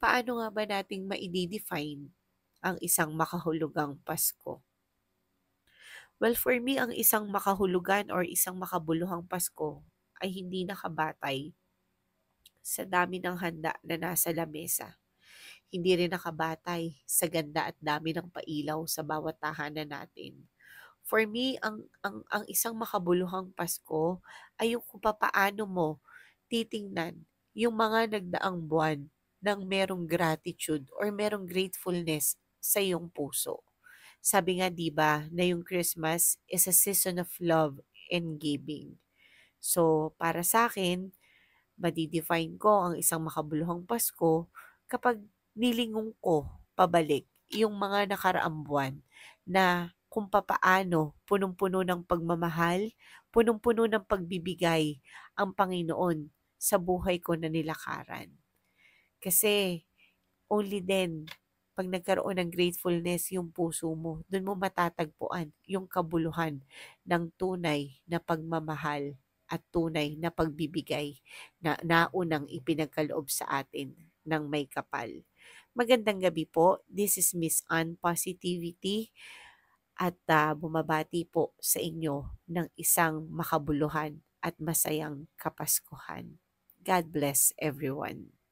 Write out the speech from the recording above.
paano nga ba nating define ang isang makahulugang Pasko? Well, for me, ang isang makahulugan or isang makabuluhang Pasko ay hindi nakabatay sa dami ng handa na nasa lamesa. Hindi rin nakabatay sa ganda at dami ng pailaw sa bawat tahanan natin. For me, ang isang makabuluhang Pasko ay yung kung papaano mo titingnan yung mga nagdaang buwan ng merong gratitude or merong gratefulness sa iyong puso. Sabi nga 'di ba na yung Christmas is a season of love and giving. So, para sa akin, madi-define ko ang isang makabuluhang Pasko kapag nilingon ko pabalik yung mga nakaraang buwan na kung papaano punong-puno ng pagmamahal, punong-puno ng pagbibigay ang Panginoon sa buhay ko na nilakaran. Kasi only then, pag nagkaroon ng gratefulness yung puso mo, dun mo matatagpuan yung kabuluhan ng tunay na pagmamahal at tunay na pagbibigay na naunang ipinagkaloob sa atin ng may kapal. Magandang gabi po. This is Miss Ann Positivity at bumabati po sa inyo ng isang makabuluhan at masayang Kapaskuhan. God bless everyone.